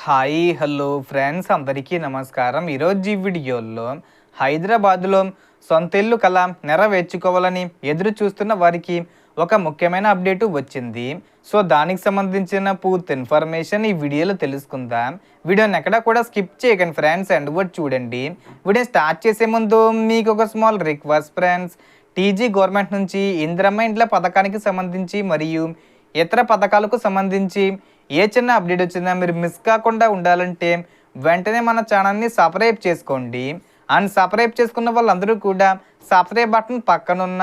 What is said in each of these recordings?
Hi hello friends అందరికీ నమస్కారం. ఈరోజు ఈ వీడియోలో హైదరాబాద్లో సొంత ఇల్లు కల నెరవేర్చుకోవాలని ఎదురు చూస్తున్న వారికి ఒక ముఖ్యమైన అప్డేట్ వచ్చింది. సో దానికి సంబంధించిన పూర్తి ఇన్ఫర్మేషన్ ఈ వీడియోలో తెలుసుకుందాం. వీడియోని ఎక్కడా కూడా స్కిప్ చేయకండి ఫ్రెండ్స్, అండ్ వర్డ్ చూడండి. వీడియో స్టార్ట్ చేసే ముందు మీకు ఒక small request friends. TG government నుంచి ఇందిరమ్మ ఇండ్ల పథకానికి సంబంధించి మరియు ఇతర పథకాలకు సంబంధించి ఏ చిన్న అప్డేట్ వచ్చినా మీరు మిస్ కాకుండా ఉండాలంటే వెంటనే మన ఛానల్ని సబ్స్క్రైబ్ చేసుకోండి. అండ్ సబ్స్క్రైబ్ చేసుకున్న వాళ్ళందరూ కూడా సబ్స్క్రైబ్ బటన్ పక్కనున్న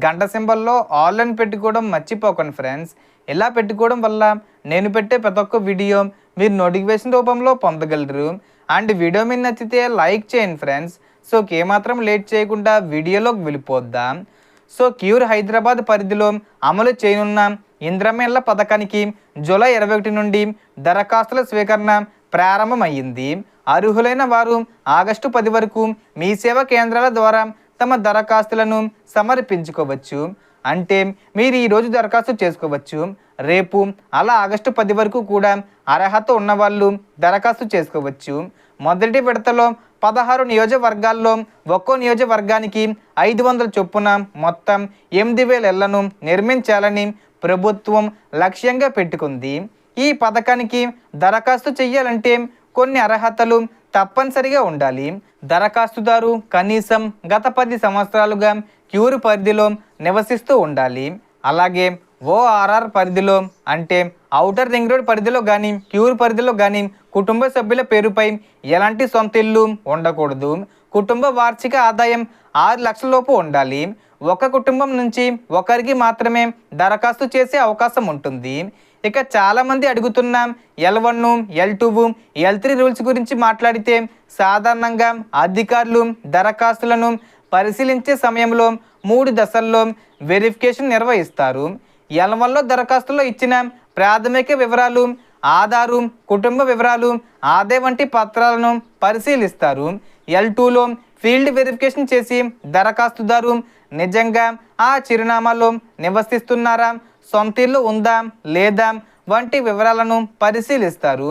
గంట సింబల్లో ఆల్ అని పెట్టుకోవడం మర్చిపోకండి ఫ్రెండ్స్. ఇలా పెట్టుకోవడం వల్ల నేను పెట్టే ప్రతి ఒక్క వీడియో మీరు నోటిఫికేషన్ రూపంలో పొందగలరు. అండ్ వీడియో మీరు నచ్చితే లైక్ చేయండి ఫ్రెండ్స్. సో ఏమాత్రం లేట్ చేయకుండా వీడియోలోకి వెళ్ళిపోద్దాం. సో క్యూర్ హైదరాబాద్ పరిధిలో అమలు చేయనున్న ఇందిరమ్మ ఇళ్ల పథకానికి జూలై 21 నుండి దరఖాస్తుల స్వీకరణ ప్రారంభమయ్యింది. అర్హులైన వారు ఆగస్టు 10 వరకు మీ సేవా కేంద్రాల ద్వారా తమ దరఖాస్తులను సమర్పించుకోవచ్చు. అంటే మీరు ఈరోజు దరఖాస్తు చేసుకోవచ్చు, రేపు అలా ఆగస్టు 10 వరకు కూడా అర్హత ఉన్నవాళ్ళు దరఖాస్తు చేసుకోవచ్చు. మొదటి విడతలో 16 నియోజకవర్గాల్లో ఒక్కో నియోజకవర్గానికి 500 చొప్పున మొత్తం 8,000 ఇళ్లను నిర్మించాలని ప్రభుత్వం లక్ష్యంగా పెట్టుకుంది. ఈ పథకానికి దరఖాస్తు చేయాలంటే కొన్ని అర్హతలు తప్పనిసరిగా ఉండాలి. దరఖాస్తుదారు కనీసం గత 10 సంవత్సరాలుగా క్యూర్ పరిధిలో నివసిస్తూ ఉండాలి. అలాగే ఓఆర్ఆర్ పరిధిలో అంటే ఔటర్ రింగ్ రోడ్ పరిధిలో కానీ క్యూర్ పరిధిలో కానీ కుటుంబ సభ్యుల పేరుపై ఎలాంటి సొంత ఇల్లు ఉండకూడదు. కుటుంబ వార్షిక ఆదాయం 6 లక్షల లోపు ఉండాలి. ఒక కుటుంబం నుంచి ఒకరికి మాత్రమే దరఖాస్తు చేసే అవకాశం ఉంటుంది. ఇక చాలామంది అడుగుతున్న L1, L2, L3 రూల్స్ గురించి మాట్లాడితే సాధారణంగా అధికారులు దరఖాస్తులను పరిశీలించే సమయంలో 3 దశల్లో వెరిఫికేషన్ నిర్వహిస్తారు. L1లో దరఖాస్తులో ఇచ్చిన ప్రాథమిక వివరాలు, ఆధారు, కుటుంబ వివరాలు, ఆదాయ వంటి పత్రాలను పరిశీలిస్తారు. L2లో ఫీల్డ్ వెరిఫికేషన్ చేసి దరఖాస్తుదారు నిజంగా ఆ చిరునామాలో నివసిస్తున్నారా, సొంత ఇల్లు ఉందా లేదా వంటి వివరాలను పరిశీలిస్తారు.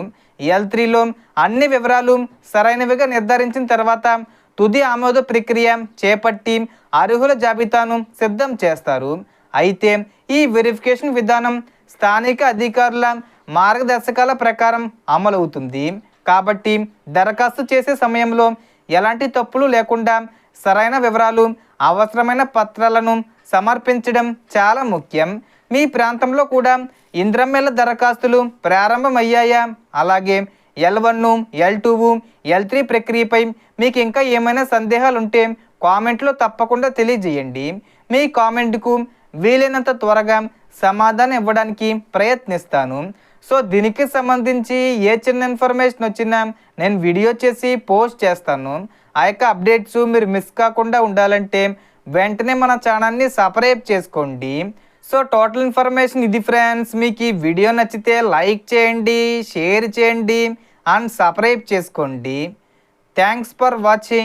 L3లో అన్ని వివరాలు సరైనవిగా నిర్ధారించిన తర్వాత తుది ఆమోద ప్రక్రియ చేపట్టి అర్హుల జాబితాను సిద్ధం చేస్తారు. అయితే ఈ వెరిఫికేషన్ విధానం స్థానిక అధికారుల మార్గదర్శకాల ప్రకారం అమలవుతుంది. కాబట్టి దరఖాస్తు చేసే సమయంలో ఎలాంటి తప్పులు లేకుండా సరైన వివరాలు, అవసరమైన పత్రాలను సమర్పించడం చాలా ముఖ్యం. మీ ప్రాంతంలో కూడా ఇందిరమ్మ ఇళ్ల దరఖాస్తులు ప్రారంభమయ్యాయా? అలాగే L1, L2, L3 ప్రక్రియపై మీకు ఇంకా ఏమైనా సందేహాలు ఉంటే కామెంట్లో తప్పకుండా తెలియజేయండి. మీ కామెంట్కు వీలైనంత త్వరగా సమాధానం ఇవ్వడానికి ప్రయత్నిస్తాను. సో దీనికి సంబంధించి ఏ చిన్న ఇన్ఫర్మేషన్ వచ్చినా నేను వీడియో చేసి పోస్ట్ చేస్తాను. ఆ యొక్క అప్డేట్స్ మీరు మిస్ కాకుండా ఉండాలంటే వెంటనే మన ఛానల్ని సబ్స్క్రైబ్ చేసుకోండి. సో టోటల్ ఇన్ఫర్మేషన్ ఇది ఫ్రెండ్స్. మీకు ఈ వీడియో నచ్చితే లైక్ చేయండి, షేర్ చేయండి అండ్ సబ్స్క్రైబ్ చేసుకోండి. Thanks for watching.